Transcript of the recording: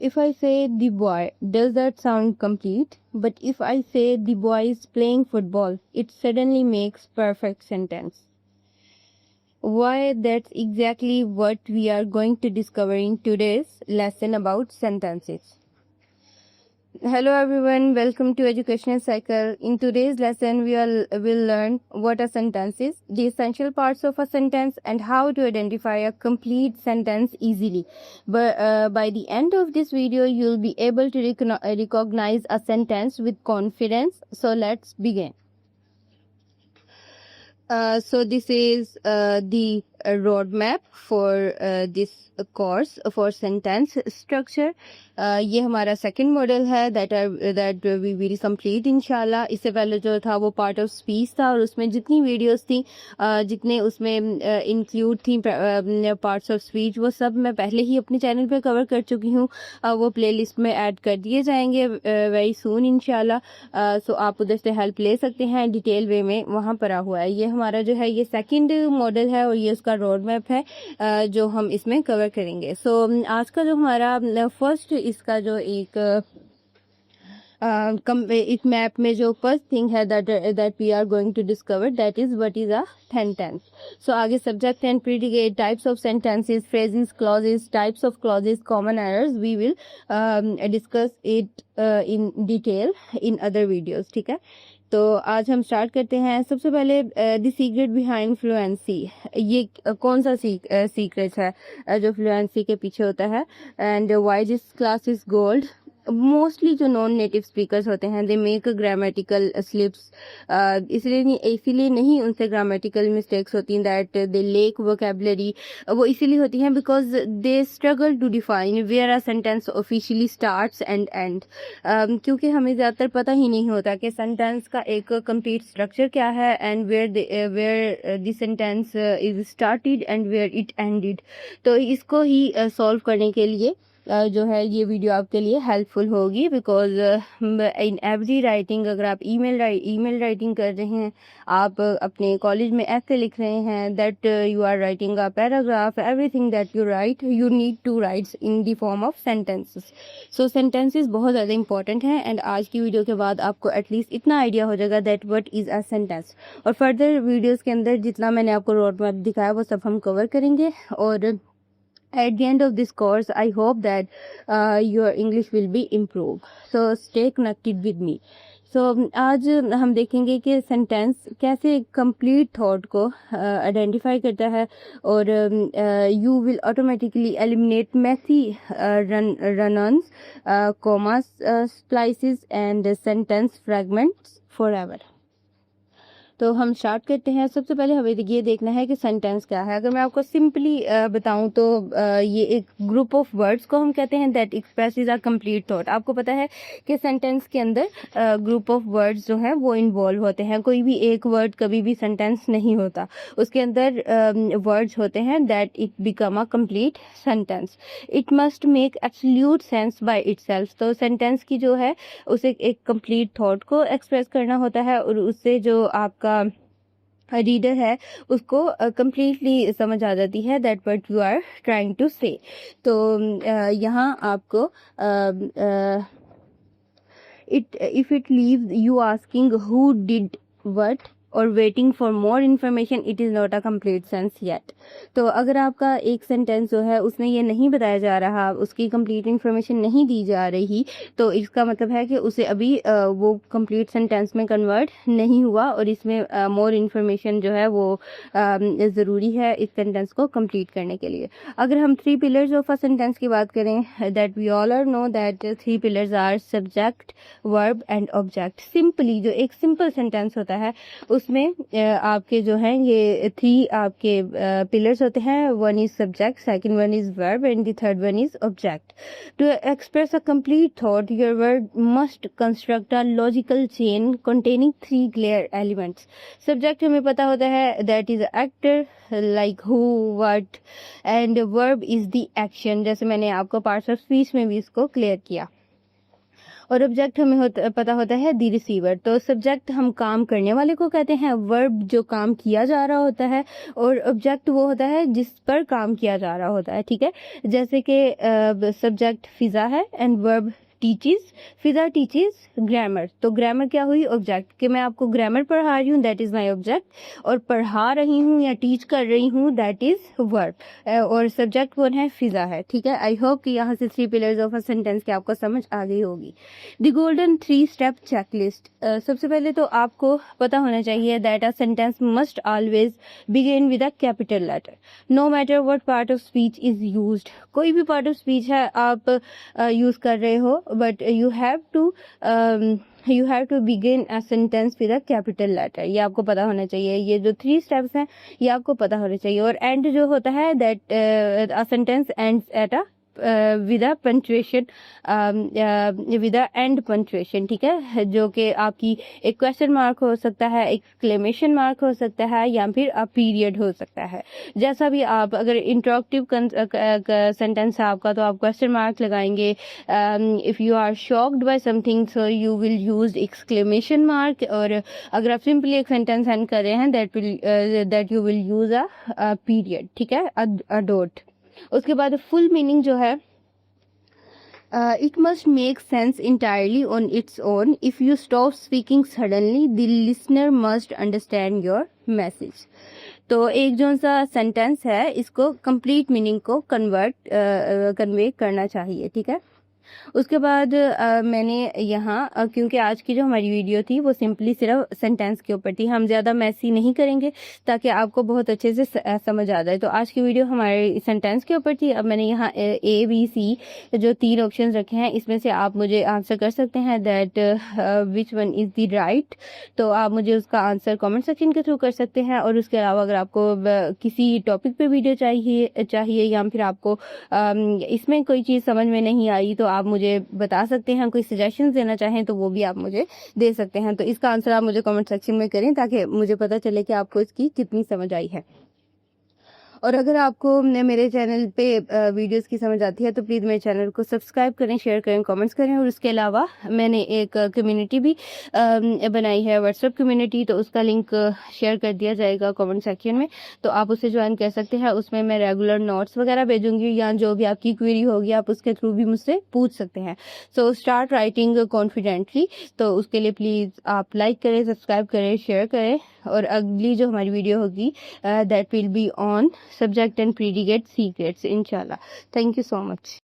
If I say the boy, does that sound complete? But if I say the boy is playing football, it suddenly makes perfect sentence. Why, that's exactly what we are going to discover in today's lesson about sentences. Hello everyone, welcome to Educational Cycle. In today's lesson, will learn what a sentence is, the essential parts of a sentence, and how to identify a complete sentence easily. But by the end of this video, you'll be able to recognize a sentence with confidence. So let's begin. So this is the roadmap for this course for sentence structure. ये हमारा second model है that we will complete इंशाल्लाह. इससे पहले जो था वो part of speech था और उसमें जितनी वीडियोस थी जितने उसमें इंक्लूड थी पार्ट्स ऑफ स्पीच वो सब मैं पहले ही अपने चैनल पे कवर कर चुकी हूँ. वो प्लेलिस्ट में ऐड कर दिए जाएंगे वेरी सून इंशाल्लाह. सो आप उधर से हेल्प ले सकते हैं डिटेल वे में, वहाँ पड़ा हुआ है. ये हमारा जो है ये सेकंड मॉडल है और ये उसका रोड मैप है जो हम इसमें कवर करेंगे. सो आज का जो हमारा फर्स्ट इसका जो एक इस मैप में जो फर्स्ट थिंग है that we are going to discover that is what is a sentence. So आगे subject and predicate, types of sentences, phrases, clauses, types of clauses, common errors, we will discuss it in detail in other videos. ठीक है, तो आज हम start करते हैं. सबसे पहले द सीक्रेट बिहाइंड फ्लुएंसी. ये कौन सा सीक्रेट है जो फ्लुएंसी के पीछे होता है. And why this class is gold. Mostly जो नॉन नेटिव स्पीकर्स होते हैं दे मेक ग्रामेटिकल स्लिप्स. इसीलिए नहीं उनसे ग्रामेटिकल मिस्टेक्स होती हैं दैट दे लेक वोकेबलरी. वो इसीलिए होती हैं because they struggle to define where a sentence officially starts and end. क्योंकि हमें ज़्यादातर पता ही नहीं होता कि सेंटेंस का एक कंप्लीट स्ट्रक्चर क्या है and where the sentence is started and where it ended. तो इसको ही सॉल्व करने के लिए जो है ये वीडियो आपके लिए हेल्पफुल होगी. बिकॉज इन एवरी राइटिंग, अगर आप ईमेल राइटिंग कर रहे हैं, आप अपने कॉलेज में ऐसे लिख रहे हैं that you are writing a paragraph, everything that you write you need to write in the form of sentences. So sentences बहुत ज़्यादा इंपॉर्टेंट हैं एंड आज की वीडियो के बाद आपको एटलीस्ट इतना आइडिया हो जाएगा that what is a sentence. और फर्दर वीडियोज़ के अंदर जितना मैंने आपको रोड मैप दिखाया वो सब हम कवर करेंगे. और at the end of this course I hope that your English will be improved. So stay connected with me. So आज हम देखेंगे कि सेंटेंस कैसे कंप्लीट थॉट को आइडेंटिफाई करता है और you will automatically eliminate messy run-ons, commas, splices and sentence fragments forever. तो हम स्टार्ट करते हैं. सबसे पहले हमें ये देखना है कि सेंटेंस क्या है. अगर मैं आपको सिंपली बताऊं तो ये एक ग्रुप ऑफ वर्ड्स को हम कहते हैं that expresses a complete thought. आपको पता है कि सेंटेंस के अंदर ग्रुप ऑफ वर्ड्स जो हैं वो इन्वॉल्व होते हैं. कोई भी एक वर्ड कभी भी सेंटेंस नहीं होता, उसके अंदर वर्ड्स होते हैं that it become a complete sentence. It must make absolute sense by itself. तो सेंटेंस की जो है उसे एक कंप्लीट थॉट को एक्सप्रेस करना होता है और उससे जो आपका रीडर है उसको कंप्लीटली समझ आ जाती है that what you are trying to say. तो यहाँ आपको if it leaves you asking who did what और waiting for more information, it is not a complete sense yet. तो अगर आपका एक सेंटेंस जो है उसमें ये नहीं बताया जा रहा, उसकी कंप्लीट इन्फॉर्मेशन नहीं दी जा रही, तो इसका मतलब है कि उसे अभी वो कंप्लीट सेंटेंस में कन्वर्ट नहीं हुआ और इसमें मोर इन्फॉर्मेशन जो है वो ज़रूरी है इस सेंटेंस को कंप्लीट करने के लिए. अगर हम 3 पिलर्स ऑफ अ सेंटेंस की बात करें that we all are know that 3 pillars are subject, verb and object. Simply जो एक सिंपल सेंटेंस होता है उसमें आपके जो हैं ये 3 आपके पिलर्स होते हैं. One is subject, second one is verb and the third one is object. To express a complete thought your word must construct a logical chain containing 3 clear elements. Subject हमें पता होता है that is actor like who, what, and verb is the action. जैसे मैंने आपको parts of speech में भी इसको क्लियर किया. और ऑब्जेक्ट हमें पता होता है द रिसीवर। तो सब्जेक्ट हम काम करने वाले को कहते हैं, वर्ब जो काम किया जा रहा होता है, और ऑब्जेक्ट वो होता है जिस पर काम किया जा रहा होता है। ठीक है, जैसे कि सब्जेक्ट फिजा है एंड वर्ब टीचीज, फिजा टीचीज ग्रामर। तो ग्रामर क्या हुई? ऑब्जेक्ट, कि मैं आपको ग्रामर पढ़ा रही हूँ, दैट इज माय ऑब्जेक्ट, और पढ़ा रही हूँ या टीच कर रही हूँ, दैट इज वर्ब। और सब्जेक्ट कौन है? फिजा है। ठीक है, आई होप कि यहाँ से 3 पिलर्स ऑफ अ सेंटेंस की आपको समझ आ गई होगी। The golden 3 step checklist. सबसे पहले तो आपको पता होना चाहिए that a sentence must always begin with a capital letter, no matter what part of speech is used. कोई भी पार्ट ऑफ स्पीच है आप यूज कर रहे हो, but you have to begin a sentence with a capital letter. ये आपको पता होना चाहिए। ये जो 3 स्टेप्स हैं ये आपको पता होने चाहिए। और एंड जो होता है that a sentence ends at a with a punctuation, with a and punctuation. ठीक है, जो कि आपकी एक क्वेश्चन मार्क हो सकता है, एक एक्सक्लेमेशन मार्क हो सकता है, या फिर अ पीरियड हो सकता है। जैसा भी आप, अगर इंटरॉक्टिव सेंटेंस है आपका तो आप क्वेश्चन मार्क लगाएंगे। If you are shocked by something so you will use exclamation mark. और अगर आप सिंपली एक सेंटेंस एंड कर रहे हैं that you will use a period. ठीक है, अ डॉट। उसके बाद फुल मीनिंग जो है, it must make sense entirely on its own. If you stop speaking suddenly, the listener must understand your message. तो एक जो सा सेंटेंस है इसको कंप्लीट मीनिंग को कन्वे करना चाहिए। ठीक है, उसके बाद मैंने यहाँ क्योंकि आज की जो हमारी वीडियो थी वो सिंपली सिर्फ सेंटेंस के ऊपर थी, हम ज़्यादा मैसी नहीं करेंगे ताकि आपको बहुत अच्छे से समझ आ जाए। तो आज की वीडियो हमारे सेंटेंस के ऊपर थी। अब मैंने यहाँ A B C जो 3 ऑप्शन रखे हैं, इसमें से आप मुझे आंसर कर सकते हैं that which one is the right. तो आप मुझे उसका आंसर कमेंट सेक्शन के थ्रू कर सकते हैं। और उसके अलावा अगर आपको किसी टॉपिक पे वीडियो चाहिए या फिर आपको इसमें कोई चीज़ समझ में नहीं आई तो आप मुझे बता सकते हैं। कोई सजेशंस देना चाहें तो वो भी आप मुझे दे सकते हैं। तो इसका आंसर आप मुझे कमेंट सेक्शन में करें ताकि मुझे पता चले कि आपको इसकी कितनी समझ आई है। और अगर आपको मेरे चैनल पे वीडियोस की समझ आती है तो प्लीज़ मेरे चैनल को सब्सक्राइब करें, शेयर करें, कमेंट्स करें। और उसके अलावा मैंने एक कम्युनिटी भी बनाई है, व्हाट्सएप कम्युनिटी, तो उसका लिंक शेयर कर दिया जाएगा कमेंट सेक्शन में, तो आप उसे ज्वाइन कर सकते हैं। उसमें मैं रेगुलर नोट्स वगैरह भेजूंगी या जो भी आपकी क्वेरी होगी आप उसके थ्रू भी मुझसे पूछ सकते हैं। So start writing confidently. तो उसके लिए प्लीज़ आप लाइक करें, सब्सक्राइब करें, शेयर करें। और अगली जो हमारी वीडियो होगी that will be on subject and predicate secrets, inshallah. Thank you so much.